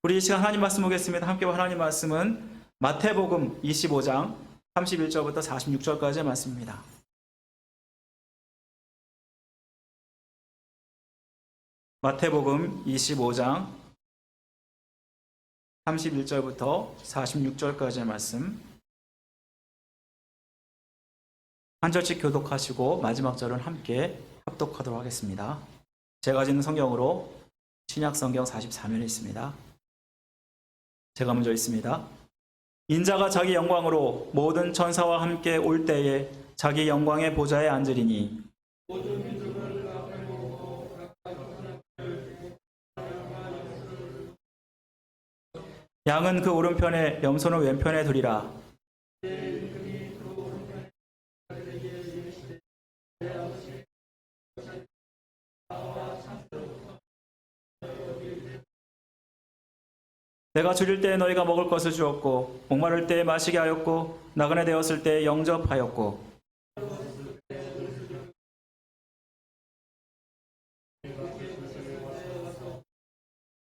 우리 이 시간 하나님 말씀 보겠습니다. 함께 하나님 말씀은 마태복음 25장 31절부터 46절까지의 말씀입니다. 마태복음 25장 31절부터 46절까지의 말씀, 한 절씩 교독하시고 마지막 절은 함께 합독하도록 하겠습니다. 제가 가지는 성경으로 신약성경 44면에 있습니다. 제가 먼저 읽습니다. 인자가 자기 영광으로 모든 천사와 함께 올 때에 자기 영광의 보좌에 앉으리니 양은 그 오른편에 염소는 왼편에 두리라. 내가 줄일 때에 너희가 먹을 것을 주었고 목마를 때에 마시게 하였고 나그네 되었을 때에 영접하였고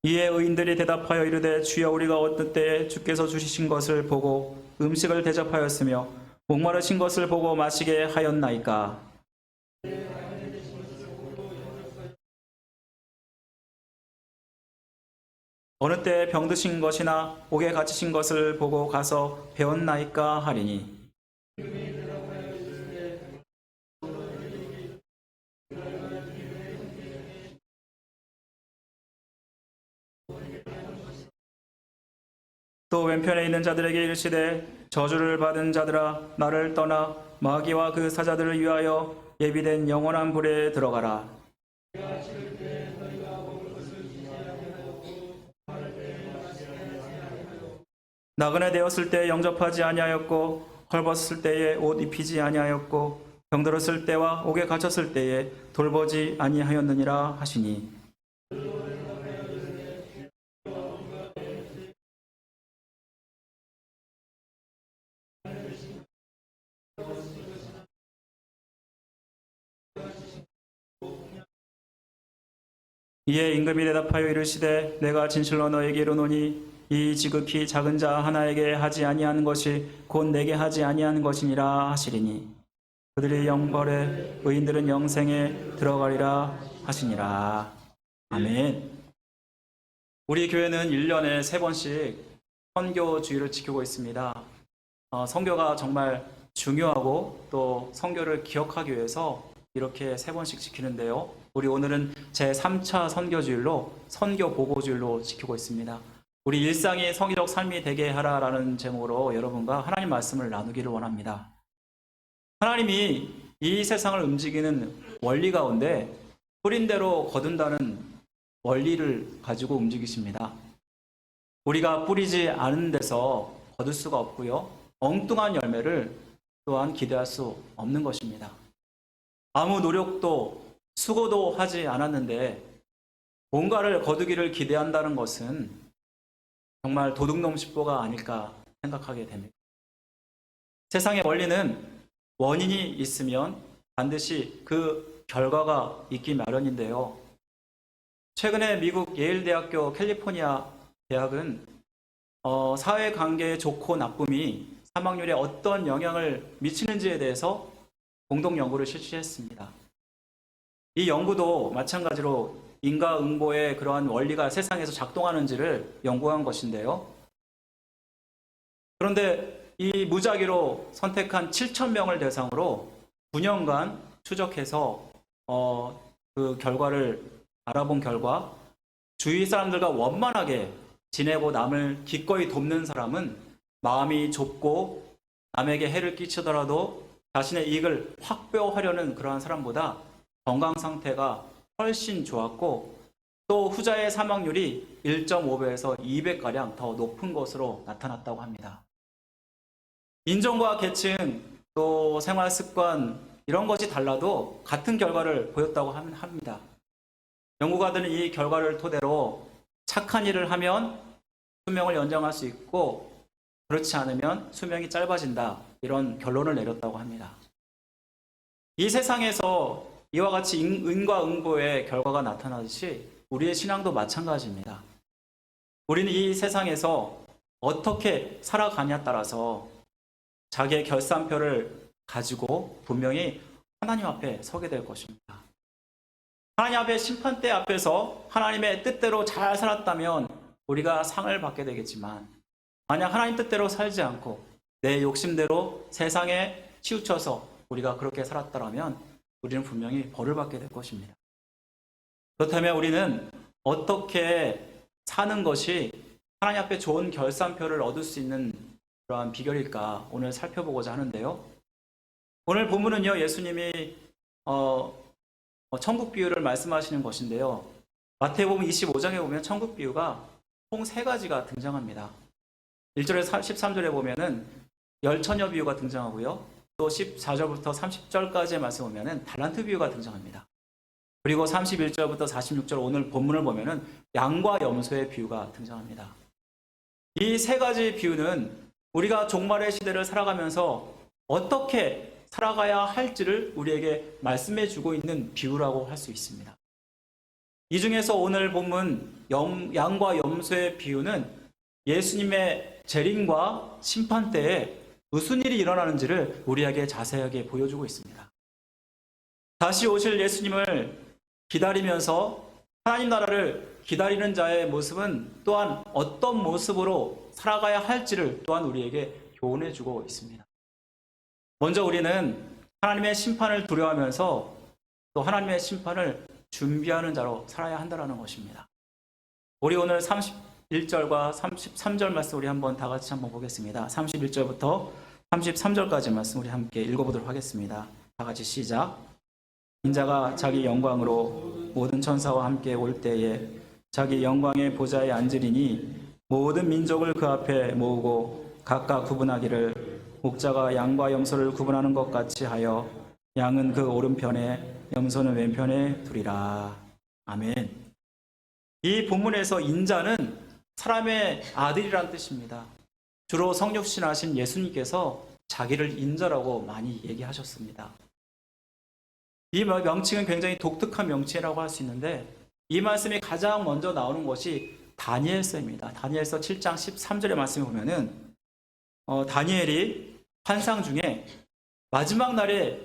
이에 의인들이 대답하여 이르되 주여 우리가 어떤 때에 주께서 주시신 것을 보고 음식을 대접하였으며 목마르신 것을 보고 마시게 하였나이까. 어느 때에 병드신 것이나 옥에 갇히신 것을 보고 가서 배웠나이까 하리니 또 왼편에 있는 자들에게 이르시되 저주를 받은 자들아 나를 떠나 마귀와 그 사자들을 위하여 예비된 영원한 불에 들어가라. 나그네 되었을 때에 영접하지 아니하였고 헐벗을 때에 옷 입히지 아니하였고 병들었을 때와 옥에 갇혔을 때에 돌보지 아니하였느니라 하시니 이에 임금이 대답하여 이르시되 내가 진실로 너에게 이르노니 이 지극히 작은 자 하나에게 하지 아니하는 것이 곧 내게 하지 아니하는 것이니라 하시리니 그들이 영벌에 의인들은 영생에 들어가리라 하시니라. 아멘. 우리 교회는 1년에 3번씩 선교주의를 지키고 있습니다. 선교가 정말 중요하고 또 선교를 기억하기 위해서 이렇게 3번씩 지키는데요. 우리 오늘은 제3차 선교주일로 선교보고주일로 지키고 있습니다. 우리 일상이 성의적 삶이 되게 하라라는 제목으로 여러분과 하나님 말씀을 나누기를 원합니다. 하나님이 이 세상을 움직이는 원리 가운데 뿌린 대로 거둔다는 원리를 가지고 움직이십니다. 우리가 뿌리지 않은 데서 거둘 수가 없고요. 엉뚱한 열매를 또한 기대할 수 없는 것입니다. 아무 노력도 수고도 하지 않았는데 뭔가를 거두기를 기대한다는 것은 정말 도둑놈식보가 아닐까 생각하게 됩니다. 세상의 원리는 원인이 있으면 반드시 그 결과가 있기 마련인데요. 최근에 미국 예일대학교 캘리포니아 대학은 사회관계의 좋고 나쁨이 사망률에 어떤 영향을 미치는지에 대해서 공동 연구를 실시했습니다. 이 연구도 마찬가지로 인과응보의 그러한 원리가 세상에서 작동하는지를 연구한 것인데요. 그런데 이 무작위로 선택한 7,000명을 대상으로 9년간 추적해서 그 결과를 알아본 결과 주위 사람들과 원만하게 지내고 남을 기꺼이 돕는 사람은 마음이 좁고 남에게 해를 끼치더라도 자신의 이익을 확보하려는 그러한 사람보다 건강 상태가 훨씬 좋았고 또 후자의 사망률이 1.5배에서 2배가량 더 높은 것으로 나타났다고 합니다. 인종과 계층 또 생활 습관 이런 것이 달라도 같은 결과를 보였다고 합니다. 연구가들은 이 결과를 토대로 착한 일을 하면 수명을 연장할 수 있고 그렇지 않으면 수명이 짧아진다 이런 결론을 내렸다고 합니다. 이 세상에서 이와 같이 인과응보의 결과가 나타나듯이 우리의 신앙도 마찬가지입니다. 우리는 이 세상에서 어떻게 살아가냐에 따라서 자기의 결산표를 가지고 분명히 하나님 앞에 서게 될 것입니다. 하나님 앞에 심판대 앞에서 하나님의 뜻대로 잘 살았다면 우리가 상을 받게 되겠지만, 만약 하나님 뜻대로 살지 않고 내 욕심대로 세상에 치우쳐서 우리가 그렇게 살았더라면 우리는 분명히 벌을 받게 될 것입니다. 그렇다면 우리는 어떻게 사는 것이 하나님 앞에 좋은 결산표를 얻을 수 있는 그러한 비결일까 오늘 살펴보고자 하는데요. 오늘 본문은요, 예수님이 천국 비유를 말씀하시는 것인데요. 마태복음 25장에 보면 천국 비유가 총 3가지가 등장합니다. 1절에서 13절에 보면은 열처녀 비유가 등장하고요. 또 14절부터 30절까지의 말씀 보면은 달란트 비유가 등장합니다. 그리고 31절부터 46절 오늘 본문을 보면은 양과 염소의 비유가 등장합니다. 이 3가지 비유는 우리가 종말의 시대를 살아가면서 어떻게 살아가야 할지를 우리에게 말씀해 주고 있는 비유라고 할 수 있습니다. 이 중에서 오늘 본문 양과 염소의 비유는 예수님의 재림과 심판 때에 무슨 일이 일어나는지를 우리에게 자세하게 보여주고 있습니다. 다시 오실 예수님을 기다리면서 하나님 나라를 기다리는 자의 모습은 또한 어떤 모습으로 살아가야 할지를 또한 우리에게 교훈해 주고 있습니다. 먼저 우리는 하나님의 심판을 두려워하면서 또 하나님의 심판을 준비하는 자로 살아야 한다는 것입니다. 우리 오늘 31절과 33절 말씀 우리 한번 다 같이 한번 보겠습니다. 31절부터 33절까지 말씀 우리 함께 읽어보도록 하겠습니다. 다 같이 시작. 인자가 자기 영광으로 모든 천사와 함께 올 때에 자기 영광의 보좌에 앉으리니 모든 민족을 그 앞에 모으고 각각 구분하기를 목자가 양과 염소를 구분하는 것 같이 하여 양은 그 오른편에 염소는 왼편에 두리라. 아멘. 이 본문에서 인자는 사람의 아들이란 뜻입니다. 주로 성육신하신 예수님께서 자기를 인자라고 많이 얘기하셨습니다. 이 명칭은 굉장히 독특한 명칭이라고 할 수 있는데 이 말씀이 가장 먼저 나오는 것이 다니엘서입니다. 다니엘서 7장 13절의 말씀을 보면은 다니엘이 환상 중에 마지막 날에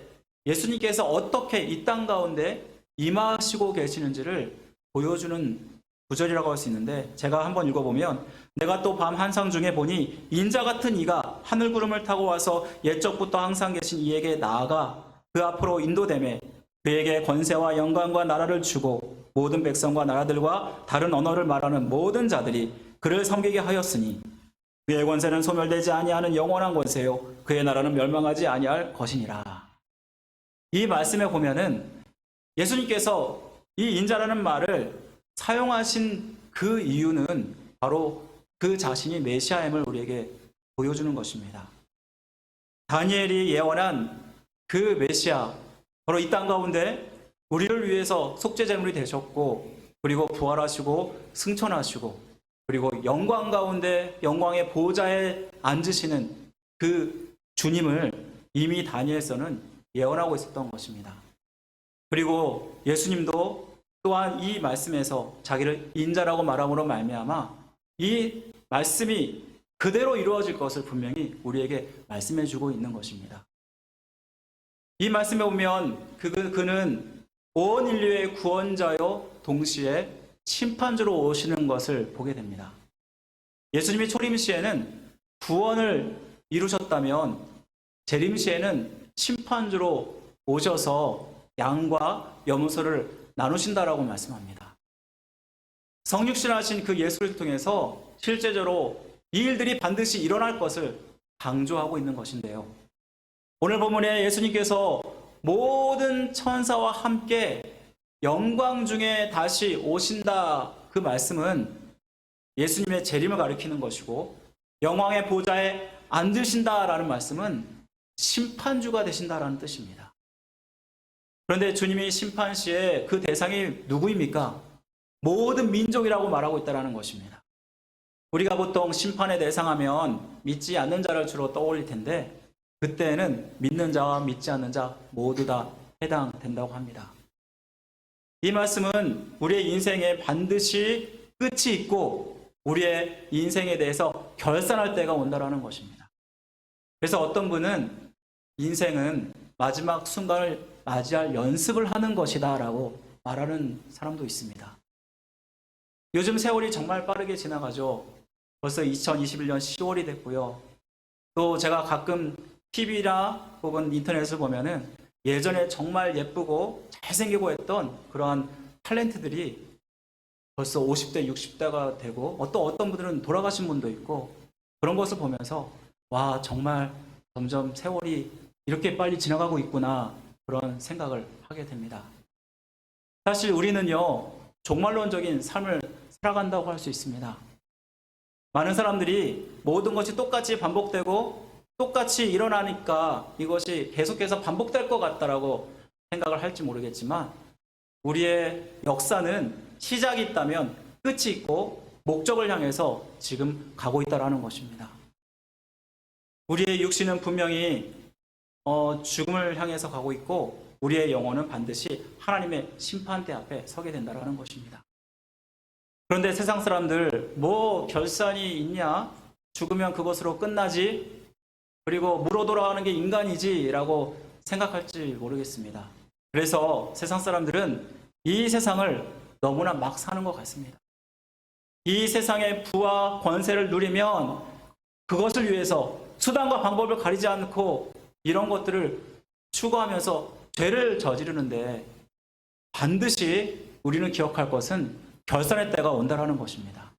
예수님께서 어떻게 이 땅 가운데 임하시고 계시는지를 보여주는 구절이라고 할 수 있는데, 제가 한번 읽어보면 내가 또 밤 환상 중에 보니 인자 같은 이가 하늘 구름을 타고 와서 옛적부터 항상 계신 이에게 나아가 그 앞으로 인도되매 그에게 권세와 영광과 나라를 주고 모든 백성과 나라들과 다른 언어를 말하는 모든 자들이 그를 섬기게 하였으니 그의 권세는 소멸되지 아니하는 영원한 권세요 그의 나라는 멸망하지 아니할 것이니라. 이 말씀에 보면은 예수님께서 이 인자라는 말을 사용하신 그 이유는 바로 그 자신이 메시아임을 우리에게 보여주는 것입니다. 다니엘이 예언한 그 메시아, 바로 이 땅 가운데 우리를 위해서 속죄제물이 되셨고, 그리고 부활하시고 승천하시고, 그리고 영광 가운데 영광의 보좌에 앉으시는 그 주님을 이미 다니엘서는 예언하고 있었던 것입니다. 그리고 예수님도 또한 이 말씀에서 자기를 인자라고 말함으로 말미암아 이 말씀이 그대로 이루어질 것을 분명히 우리에게 말씀해 주고 있는 것입니다. 이 말씀에 보면 그는 온 인류의 구원자요 동시에 심판주로 오시는 것을 보게 됩니다. 예수님이 초림 시에는 구원을 이루셨다면 재림 시에는 심판주로 오셔서 양과 염소를 나누신다라고 말씀합니다. 성육신하신 그 예수를 통해서 실제적으로 이 일들이 반드시 일어날 것을 강조하고 있는 것인데요. 오늘 본문에 예수님께서 모든 천사와 함께 영광 중에 다시 오신다, 그 말씀은 예수님의 재림을 가리키는 것이고, 영광의 보좌에 앉으신다라는 말씀은 심판주가 되신다라는 뜻입니다. 그런데 주님이 심판 시에 그 대상이 누구입니까? 모든 민족이라고 말하고 있다는 것입니다. 우리가 보통 심판의 대상하면 믿지 않는 자를 주로 떠올릴 텐데, 그때는 믿는 자와 믿지 않는 자 모두 다 해당된다고 합니다. 이 말씀은 우리의 인생에 반드시 끝이 있고 우리의 인생에 대해서 결산할 때가 온다라는 것입니다. 그래서 어떤 분은 인생은 마지막 순간을 맞이할 연습을 하는 것이다 라고 말하는 사람도 있습니다. 요즘 세월이 정말 빠르게 지나가죠. 벌써 2021년 10월이 됐고요. 또 제가 가끔 TV나 혹은 인터넷을 보면은 예전에 정말 예쁘고 잘생기고 했던 그러한 탤런트들이 벌써 50대, 60대가 되고 어떤 분들은 돌아가신 분도 있고 그런 것을 보면서 와, 정말 점점 세월이 이렇게 빨리 지나가고 있구나 그런 생각을 하게 됩니다. 사실 우리는요, 종말론적인 삶을 살아간다고 할 수 있습니다. 많은 사람들이 모든 것이 똑같이 반복되고 똑같이 일어나니까 이것이 계속해서 반복될 것 같다라고 생각을 할지 모르겠지만 우리의 역사는 시작이 있다면 끝이 있고 목적을 향해서 지금 가고 있다는 것입니다. 우리의 육신은 분명히 죽음을 향해서 가고 있고 우리의 영혼은 반드시 하나님의 심판대 앞에 서게 된다는 것입니다. 그런데 세상 사람들 뭐 결산이 있냐? 죽으면 그것으로 끝나지? 그리고 물어 돌아가는 게 인간이지? 라고 생각할지 모르겠습니다. 그래서 세상 사람들은 이 세상을 너무나 막 사는 것 같습니다. 이 세상의 부와 권세를 누리면 그것을 위해서 수단과 방법을 가리지 않고 이런 것들을 추구하면서 죄를 저지르는데 반드시 우리는 기억할 것은 결산의 때가 온다라는 것입니다.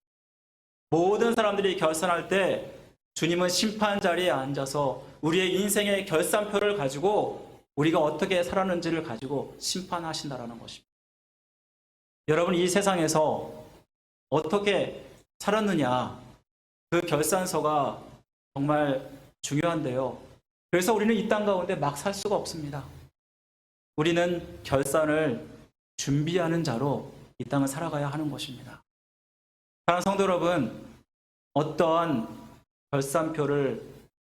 모든 사람들이 결산할 때 주님은 심판 자리에 앉아서 우리의 인생의 결산표를 가지고 우리가 어떻게 살았는지를 가지고 심판하신다라는 것입니다. 여러분, 이 세상에서 어떻게 살았느냐, 그 결산서가 정말 중요한데요. 그래서 우리는 이 땅 가운데 막 살 수가 없습니다. 우리는 결산을 준비하는 자로 이 땅을 살아가야 하는 것입니다. 사랑하는 성도 여러분, 어떠한 결산표를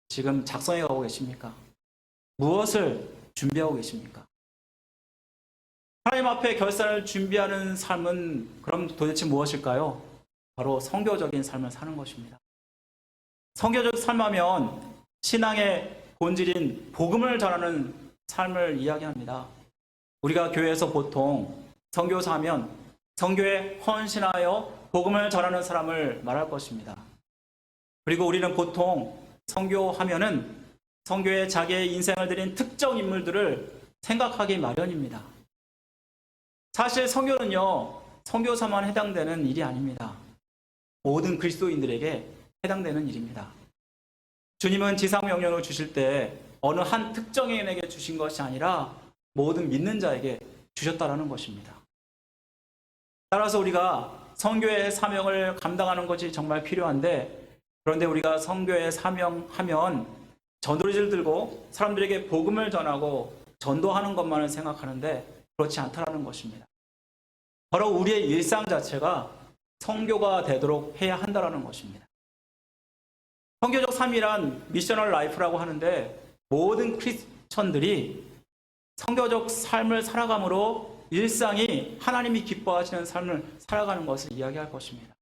지금 작성해 가고 계십니까? 무엇을 준비하고 계십니까? 하나님 앞에 결산을 준비하는 삶은 그럼 도대체 무엇일까요? 바로 선교적인 삶을 사는 것입니다. 선교적 삶하면 신앙의 본질인 복음을 전하는 삶을 이야기합니다. 우리가 교회에서 보통 선교사 하면 선교에 헌신하여 복음을 전하는 사람을 말할 것입니다. 그리고 우리는 보통 선교하면은 선교에 자기의 인생을 드린 특정 인물들을 생각하기 마련입니다. 사실 선교는요, 선교사만 해당되는 일이 아닙니다. 모든 그리스도인들에게 해당되는 일입니다. 주님은 지상 명령을 주실 때 어느 한 특정인에게 주신 것이 아니라 모든 믿는 자에게 주셨다라는 것입니다. 따라서 우리가 선교의 사명을 감당하는 것이 정말 필요한데, 그런데 우리가 선교의 사명하면 전도지를 들고 사람들에게 복음을 전하고 전도하는 것만을 생각하는데 그렇지 않다라는 것입니다. 바로 우리의 일상 자체가 선교가 되도록 해야 한다라는 것입니다. 선교적 삶이란 미셔널 라이프라고 하는데 모든 크리스천들이 선교적 삶을 살아감으로 일상이 하나님이 기뻐하시는 삶을 살아가는 것을 이야기할 것입니다.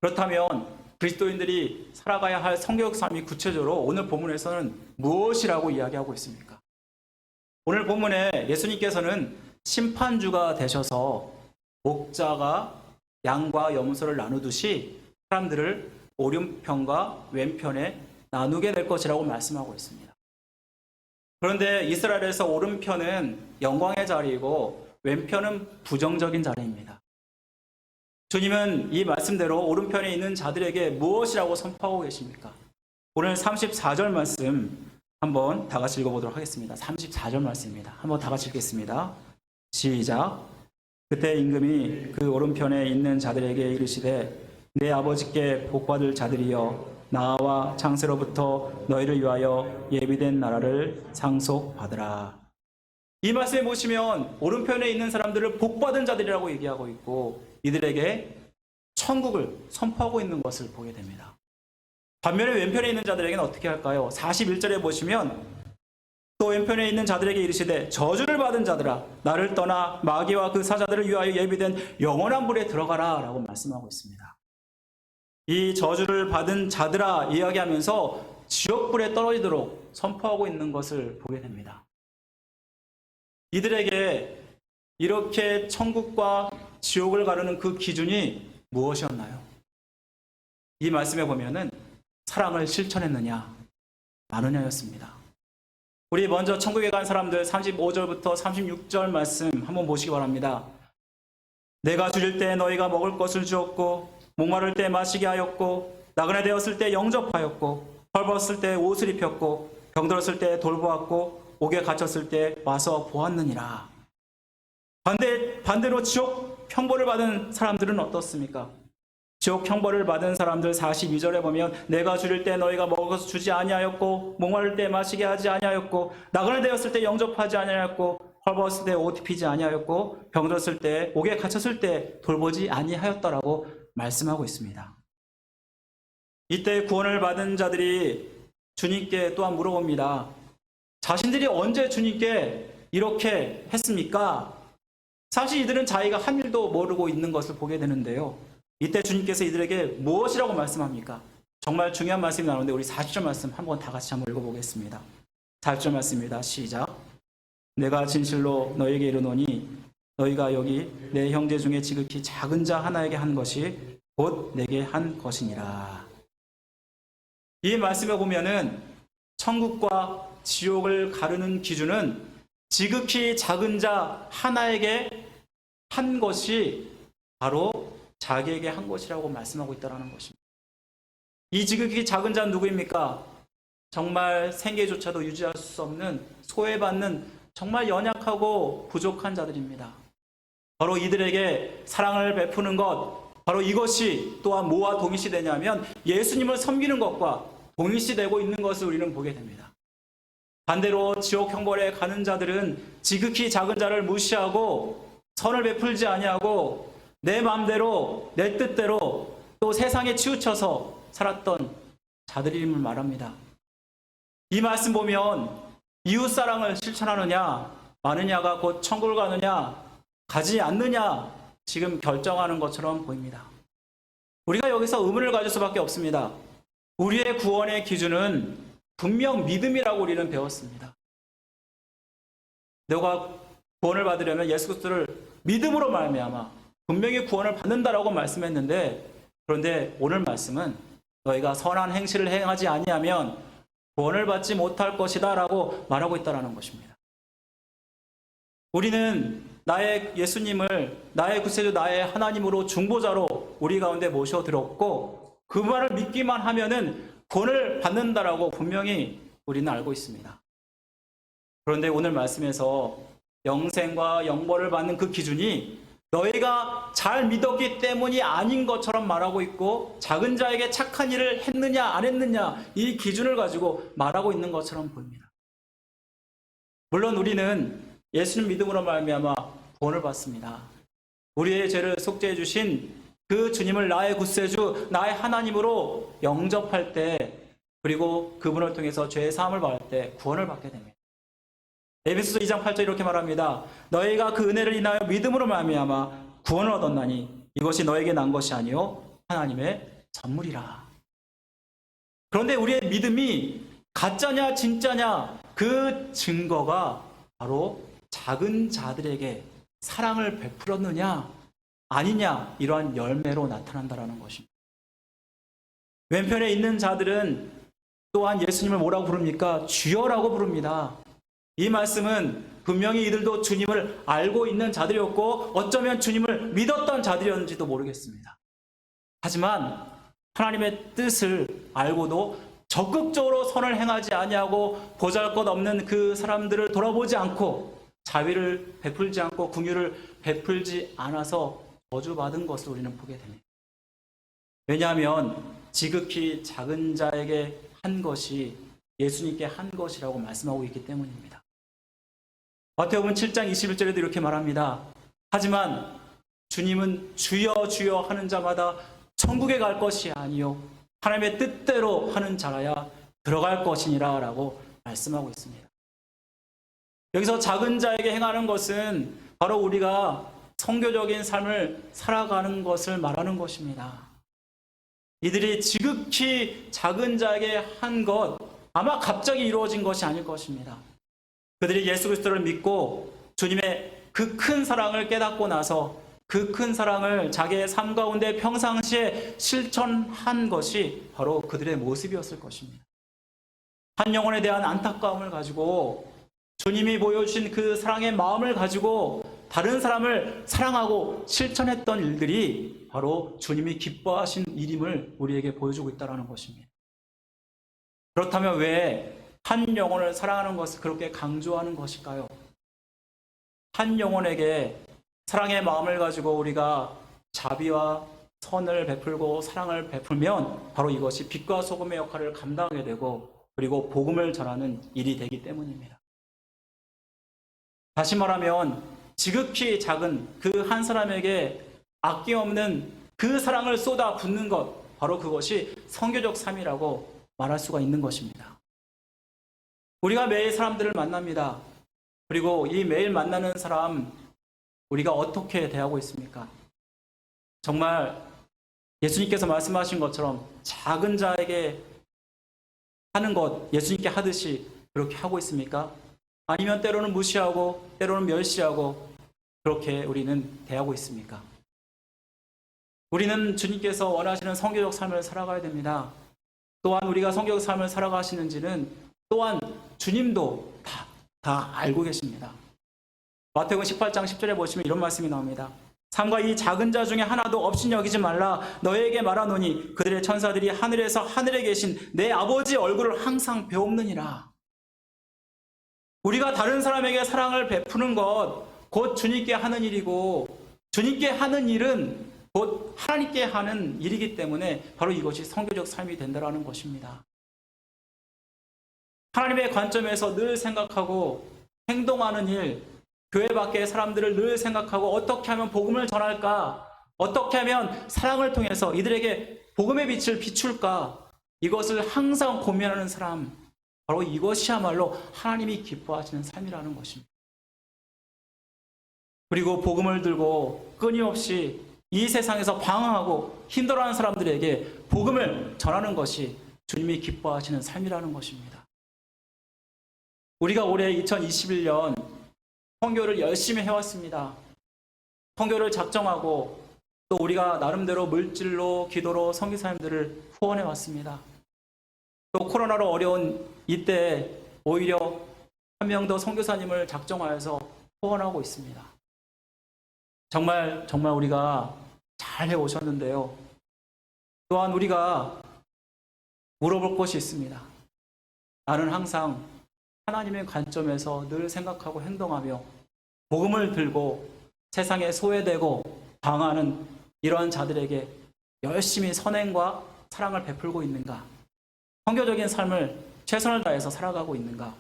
그렇다면 그리스도인들이 살아가야 할 선교적 삶이 구체적으로 오늘 본문에서는 무엇이라고 이야기하고 있습니까? 오늘 본문에 예수님께서는 심판주가 되셔서 목자가 양과 염소를 나누듯이 사람들을 오른편과 왼편에 나누게 될 것이라고 말씀하고 있습니다. 그런데 이스라엘에서 오른편은 영광의 자리이고 왼편은 부정적인 자리입니다. 주님은 이 말씀대로 오른편에 있는 자들에게 무엇이라고 선포하고 계십니까? 오늘 34절 말씀 한번 다 같이 읽어보도록 하겠습니다. 34절 말씀입니다. 한번 다 같이 읽겠습니다. 시작. 그때 임금이 그 오른편에 있는 자들에게 이르시되 내 아버지께 복받을 자들이여 나와 창세로부터 너희를 위하여 예비된 나라를 상속받으라. 이 말씀에 보시면 오른편에 있는 사람들을 복받은 자들이라고 얘기하고 있고 이들에게 천국을 선포하고 있는 것을 보게 됩니다. 반면에 왼편에 있는 자들에게는 어떻게 할까요? 41절에 보시면 또 왼편에 있는 자들에게 이르시되 저주를 받은 자들아 나를 떠나 마귀와 그 사자들을 위하여 예비된 영원한 불에 들어가라 라고 말씀하고 있습니다. 이 저주를 받은 자들아 이야기하면서 지옥불에 떨어지도록 선포하고 있는 것을 보게 됩니다. 이들에게 이렇게 천국과 지옥을 가르는 그 기준이 무엇이었나요? 이 말씀에 보면은 사랑을 실천했느냐 마느냐였습니다. 우리 먼저 천국에 간 사람들 35절부터 36절 말씀 한번 보시기 바랍니다. 내가 줄일 때 너희가 먹을 것을 주었고 목마를 때 마시게 하였고 나그네 되었을 때 영접하였고 헐벗을 때 옷을 입혔고 병들었을 때 돌보았고 옥에 갇혔을 때 와서 보았느니라. 반대로 지옥 형벌을 받은 사람들은 어떻습니까? 지옥 형벌을 받은 사람들 42절에 보면 내가 줄일 때 너희가 먹을 것을 주지 아니하였고 목마를 때 마시게 하지 아니하였고 나그네 되었을 때 영접하지 아니하였고 헐벗을 때 옷 입히지 아니하였고 병들었을 때 옥에 갇혔을 때 돌보지 아니하였더라고 말씀하고 있습니다. 이때 구원을 받은 자들이 주님께 또한 물어봅니다. 자신들이 언제 주님께 이렇게 했습니까? 사실 이들은 자기가 한 일도 모르고 있는 것을 보게 되는데요. 이때 주님께서 이들에게 무엇이라고 말씀합니까? 정말 중요한 말씀이 나오는데 우리 40절 말씀 한번 다 같이 한번 읽어보겠습니다. 40절 말씀입니다. 시작. 내가 진실로 너에게 이르노니 너희가 여기 내 형제 중에 지극히 작은 자 하나에게 한 것이 곧 내게 한 것이니라. 이 말씀에 보면은 천국과 지옥을 가르는 기준은 지극히 작은 자 하나에게 한 것이 바로 자기에게 한 것이라고 말씀하고 있다는 것입니다. 이 지극히 작은 자는 누구입니까? 정말 생계조차도 유지할 수 없는 소외받는 정말 연약하고 부족한 자들입니다. 바로 이들에게 사랑을 베푸는 것, 바로 이것이 또한 뭐와 동일시되냐면 예수님을 섬기는 것과 동일시되고 있는 것을 우리는 보게 됩니다. 반대로 지옥 형벌에 가는 자들은 지극히 작은 자를 무시하고 선을 베풀지 아니하고 내 마음대로 내 뜻대로 또 세상에 치우쳐서 살았던 자들임을 말합니다. 이 말씀 보면 이웃사랑을 실천하느냐 마느냐가 곧 천국을 가느냐 가지 않느냐 지금 결정하는 것처럼 보입니다. 우리가 여기서 의문을 가질 수밖에 없습니다. 우리의 구원의 기준은 분명 믿음이라고 우리는 배웠습니다. 너가 구원을 받으려면 예수 그리스도를 믿음으로 말미암아 분명히 구원을 받는다라고 말씀했는데, 그런데 오늘 말씀은 너희가 선한 행실을 행하지 아니하면 구원을 받지 못할 것이다 라고 말하고 있다는 것입니다. 우리는 나의 예수님을 나의 구세주 나의 하나님으로 중보자로 우리 가운데 모셔들었고 그 말을 믿기만 하면은 구원을 받는다라고 분명히 우리는 알고 있습니다. 그런데 오늘 말씀에서 영생과 영벌을 받는 그 기준이 너희가 잘 믿었기 때문이 아닌 것처럼 말하고 있고 작은 자에게 착한 일을 했느냐 안 했느냐 이 기준을 가지고 말하고 있는 것처럼 보입니다. 물론 우리는 예수님 믿음으로 말미암아 구원을 받습니다. 우리의 죄를 속죄해 주신 그 주님을 나의 구세주 나의 하나님으로 영접할 때, 그리고 그분을 통해서 죄의 사함을 받을 때 구원을 받게 됩니다. 에베소서 2장 8절 이렇게 말합니다. 너희가 그 은혜를 인하여 믿음으로 말미암아 구원을 얻었나니 이것이 너에게 난 것이 아니요 하나님의 선물이라. 그런데 우리의 믿음이 가짜냐 진짜냐 그 증거가 바로 작은 자들에게 사랑을 베풀었느냐 아니냐 이러한 열매로 나타난다는 것입니다. 왼편에 있는 자들은 또한 예수님을 뭐라고 부릅니까? 주여라고 부릅니다. 이 말씀은 분명히 이들도 주님을 알고 있는 자들이었고 어쩌면 주님을 믿었던 자들이었는지도 모르겠습니다. 하지만 하나님의 뜻을 알고도 적극적으로 선을 행하지 아니하고 보잘것없는 그 사람들을 돌아보지 않고 자비를 베풀지 않고 긍휼을 베풀지 않아서 저주받은 것을 우리는 보게 됩니다. 왜냐하면 지극히 작은 자에게 한 것이 예수님께 한 것이라고 말씀하고 있기 때문입니다. 마태복음 7장 21절에도 이렇게 말합니다. 하지만 주님은 주여 주여 하는 자마다 천국에 갈 것이 아니요 하나님의 뜻대로 하는 자라야 들어갈 것이니라 라고 말씀하고 있습니다. 여기서 작은 자에게 행하는 것은 바로 우리가 성교적인 삶을 살아가는 것을 말하는 것입니다. 이들이 지극히 작은 자에게 한 것, 아마 갑자기 이루어진 것이 아닐 것입니다. 그들이 예수 그리스도를 믿고 주님의 그 큰 사랑을 깨닫고 나서 그 큰 사랑을 자기의 삶 가운데 평상시에 실천한 것이 바로 그들의 모습이었을 것입니다. 한 영혼에 대한 안타까움을 가지고 주님이 보여주신 그 사랑의 마음을 가지고 다른 사람을 사랑하고 실천했던 일들이 바로 주님이 기뻐하신 일임을 우리에게 보여주고 있다는 것입니다. 그렇다면 왜 한 영혼을 사랑하는 것을 그렇게 강조하는 것일까요? 한 영혼에게 사랑의 마음을 가지고 우리가 자비와 선을 베풀고 사랑을 베풀면 바로 이것이 빛과 소금의 역할을 감당하게 되고 그리고 복음을 전하는 일이 되기 때문입니다. 다시 말하면 지극히 작은 그 한 사람에게 아낌없는 그 사랑을 쏟아 붓는 것, 바로 그것이 선교적 삶이라고 말할 수가 있는 것입니다. 우리가 매일 사람들을 만납니다. 그리고 이 매일 만나는 사람 우리가 어떻게 대하고 있습니까? 정말 예수님께서 말씀하신 것처럼 작은 자에게 하는 것 예수님께 하듯이 그렇게 하고 있습니까? 아니면 때로는 무시하고 때로는 멸시하고 그렇게 우리는 대하고 있습니까? 우리는 주님께서 원하시는 선교적 삶을 살아가야 됩니다. 또한 우리가 선교적 삶을 살아가시는지는 또한 주님도 다 알고 계십니다. 마태복음 18장 10절에 보시면 이런 말씀이 나옵니다. 삼가 이 작은 자 중에 하나도 없인 여기지 말라. 너에게 말하노니 그들의 천사들이 하늘에서 하늘에 계신 내 아버지 얼굴을 항상 배옵느니라. 우리가 다른 사람에게 사랑을 베푸는 것 곧 주님께 하는 일이고 주님께 하는 일은 곧 하나님께 하는 일이기 때문에 바로 이것이 선교적 삶이 된다는 것입니다. 하나님의 관점에서 늘 생각하고 행동하는 일, 교회 밖의 사람들을 늘 생각하고 어떻게 하면 복음을 전할까? 어떻게 하면 사랑을 통해서 이들에게 복음의 빛을 비출까? 이것을 항상 고민하는 사람, 바로 이것이야말로 하나님이 기뻐하시는 삶이라는 것입니다. 그리고 복음을 들고 끊임없이 이 세상에서 방황하고 힘들어하는 사람들에게 복음을 전하는 것이 주님이 기뻐하시는 삶이라는 것입니다. 우리가 올해 2021년 선교를 열심히 해왔습니다. 선교를 작정하고 또 우리가 나름대로 물질로 기도로 선교사님들을 후원해왔습니다. 또 코로나로 어려운 이때 오히려 한 명 더 선교사님을 작정하여서 후원하고 있습니다. 정말 우리가 잘 해오셨는데요. 또한 우리가 물어볼 것이 있습니다. 나는 항상 하나님의 관점에서 늘 생각하고 행동하며 복음을 들고 세상에 소외되고 방황하는 이러한 자들에게 열심히 선행과 사랑을 베풀고 있는가? 선교적인 삶을 최선을 다해서 살아가고 있는가?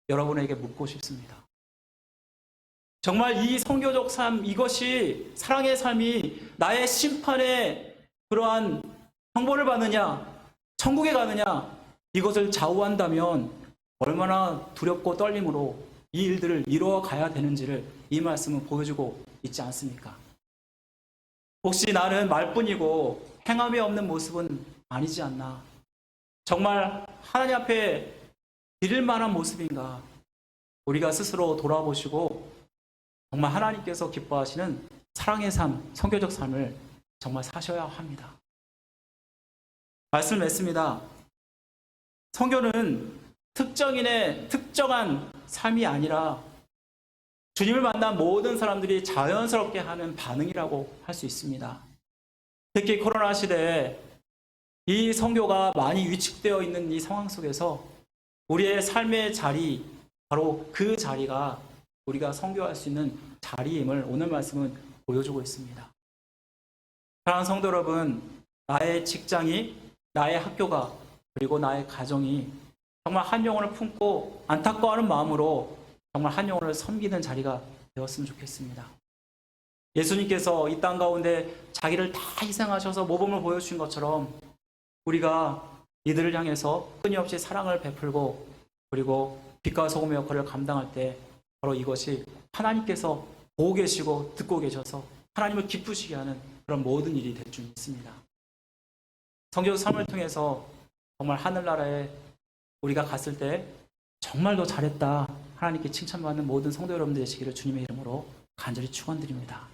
여러분에게 묻고 싶습니다. 정말 이 선교적 삶, 이것이 사랑의 삶이 나의 심판의 그러한 형벌을 받느냐, 천국에 가느냐, 이것을 좌우한다면 얼마나 두렵고 떨림으로 이 일들을 이루어 가야 되는지를 이 말씀은 보여주고 있지 않습니까? 혹시 나는 말뿐이고 행함이 없는 모습은 아니지 않나? 정말 하나님 앞에 드릴 만한 모습인가? 우리가 스스로 돌아보시고 정말 하나님께서 기뻐하시는 사랑의 삶, 선교적 삶을 정말 사셔야 합니다. 말씀을 맺습니다. 선교는 특정인의 특정한 삶이 아니라 주님을 만난 모든 사람들이 자연스럽게 하는 반응이라고 할 수 있습니다. 특히 코로나 시대에 이 선교가 많이 위축되어 있는 이 상황 속에서 우리의 삶의 자리, 바로 그 자리가 우리가 선교할 수 있는 자리임을 오늘 말씀은 보여주고 있습니다. 사랑하는 성도 여러분, 나의 직장이, 나의 학교가, 그리고 나의 가정이 정말 한 영혼을 품고 안타까워하는 마음으로 정말 한 영혼을 섬기는 자리가 되었으면 좋겠습니다. 예수님께서 이 땅 가운데 자기를 다 희생하셔서 모범을 보여주신 것처럼 우리가 이들을 향해서 끊임없이 사랑을 베풀고 그리고 빛과 소금의 역할을 감당할 때 바로 이것이 하나님께서 보고 계시고 듣고 계셔서 하나님을 기쁘시게 하는 그런 모든 일이 될 줄 믿습니다. 성교 삶을 통해서 정말 하늘나라에 우리가 갔을 때 정말 너 잘했다 하나님께 칭찬받는 모든 성도 여러분들 되시기를 주님의 이름으로 간절히 축원드립니다.